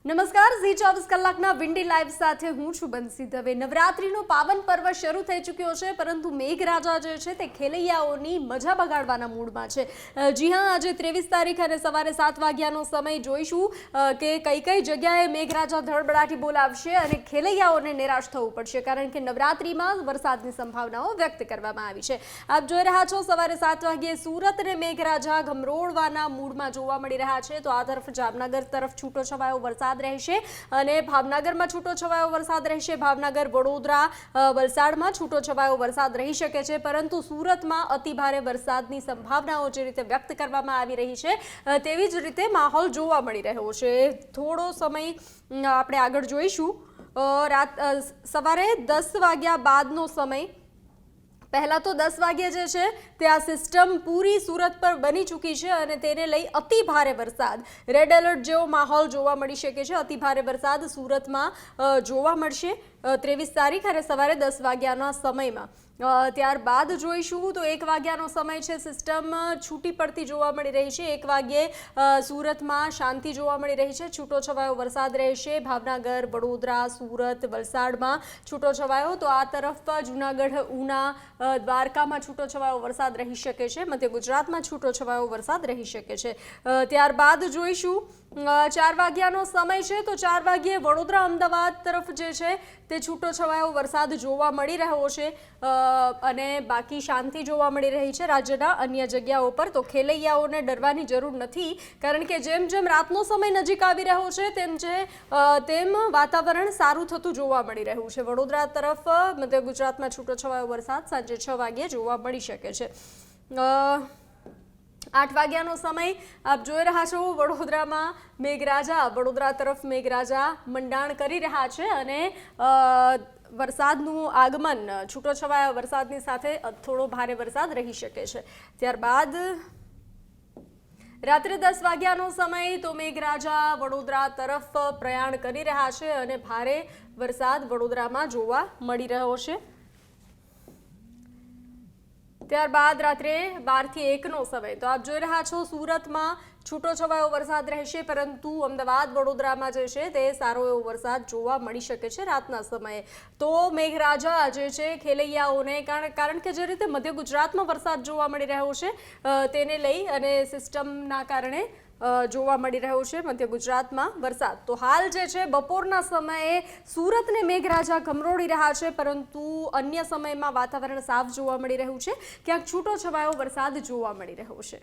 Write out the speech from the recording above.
નમસ્કાર ઝી 24 કલાકના Windy live સાથે હું છું બંસી દવે। નવરાત્રીનો પાવન પર્વ શરૂ થઈ ચૂક્યો છે, પરંતુ મેઘરાજા જે છે તે ખેલૈયાઓની મજા બગાડવાના મૂડમાં છે। જી હા, આજે 23 તારીખ અને સવારે 7 વાગ્યાનો સમય જોઈશું કે કઈ કઈ જગ્યાએ મેઘરાજા ધડબડાટી બોલાવશે અને ખેલૈયાઓને નિરાશ થવું પડશે, કારણ કે નવરાત્રીમાં વરસાદની સંભાવનાઓ વ્યક્ત કરવામાં આવી છે। આપ જોઈ રહ્યા છો સવારે 7 વાગ્યે સુરત અને મેઘરાજા ગમરોળવાના મૂડમાં જોવા મળી રહ્યા છે। તો આ તરફ જામનગર તરફ છૂટો છવાયો વરસાદ રહેશે અને ભાવનગરમાં છૂટોછવાયો વરસાદ રહેશે। ભાવનગર, વડોદરા, વલસાડમાં છૂટોછવાયો વરસાદ રહી શકે છે, પરંતુ સુરતમાં અતિભારે વરસાદની સંભાવનાઓ જે રીતે વ્યક્ત કરવામાં આવી રહી છે તેવી જ રીતે માહોલ જોવા મળી રહ્યો છે। થોડો સમય આપણે આગળ જોઈશું। સવારે 10 વાગ્યા બાદનો સમય, પહેલા તો 10 વાગ્યે જે છે તે આ સિસ્ટમ પૂરી સુરત પર બની ચૂકી છે અને તેને લઈ અતિ ભારે વરસાદ, રેડ એલર્ટ જેવો માહોલ જોવા મળી શકે છે। અતિ ભારે વરસાદ સુરતમાં જોવા મળશે 23 તારીખ અને સવારે 10 વાગ્યાના સમયમાં। ત્યારબાદ જોઈશું તો 1 વાગ્યાનો સમય છે, સિસ્ટમ છૂટી પડતી જોવા મળી રહી છે। 1 વાગ્યે સુરતમાં શાંતિ જોવા મળી રહી છે, છૂટો છવાયો વરસાદ રહેશે। ભાવનગર, વડોદરા, સુરત, વલસાડમાં છૂટો છવાયો, તો આ તરફ જૂનાગઢ, ઉના, દ્વારકામાં છૂટો છવાયો વરસાદ રહી શકે છે। મધ્ય ગુજરાતમાં છૂટો છવાયો વરસાદ રહી શકે છે। ત્યારબાદ જોઈશું 4 વાગ્યાનો સમય છે, તો 4 વાગ્યે વડોદરા, અમદાવાદ તરફ જે છે તે છૂટો છવાયો વરસાદ જોવા મળી રહ્યો છે અને બાકી શાંતિ જોવા મળી રહી છે રાજ્યના અન્ય જગ્યાઓ પર। તો ખેલૈયાઓને ડરવાની જરૂર નથી, કારણ કે જેમ જેમ રાતનો સમય નજીક આવી રહ્યો છે તેમ વાતાવરણ સારું થતું જોવા મળી રહ્યું છે। વડોદરા તરફ મધ્ય ગુજરાતમાં છૂટો છવાયો વરસાદ સાંજે 6 વાગ્યે જોવા મળી શકે છે। 8 વાગ્યાનો સમય આપ જોઈ રહ્યા છો, વડોદરામાં મેઘરાજા, વડોદરા તરફ મેઘરાજા મંડાણ કરી રહ્યા છે અને વરસાદનું આગમન, છૂટોછવાયા વરસાદની સાથે થોડો ભારે વરસાદ રહી શકે છે। ત્યારબાદ રાત્રે 10 વાગ્યાનો સમય, તો મેઘરાજા વડોદરા તરફ પ્રયાણ કરી રહ્યા છે અને ભારે વરસાદ વડોદરામાં જોવા મળી રહ્યો છે। ત્યારબાદ રાત્રે 12 થી 1નો સમય, તો આપ જોઈ રહ્યા છો સુરતમાં છૂટો છવાયો વરસાદ રહેશે, પરંતુ અમદાવાદ, વડોદરામાં જે છે તે સારો એવો વરસાદ જોવા મળી શકે છે રાતના સમયે। તો મેઘરાજા જે છે ખેલૈયાઓને, કારણ કે જે રીતે મધ્ય ગુજરાતમાં વરસાદ જોવા મળી રહ્યો છે તેને લઈ અને સિસ્ટમના કારણે જોવા મળી રહ્યો છે મધ્ય ગુજરાતમાં વરસાદ। તો હાલ જે છે બપોરના સમયે સુરતને મેઘરાજા ગમરોળી રહ્યા છે, પરંતુ અન્ય સમયમાં વાતાવરણ સાફ જોવા મળી રહ્યું છે, ક્યાંક છૂટો છવાયો વરસાદ જોવા મળી રહ્યો છે।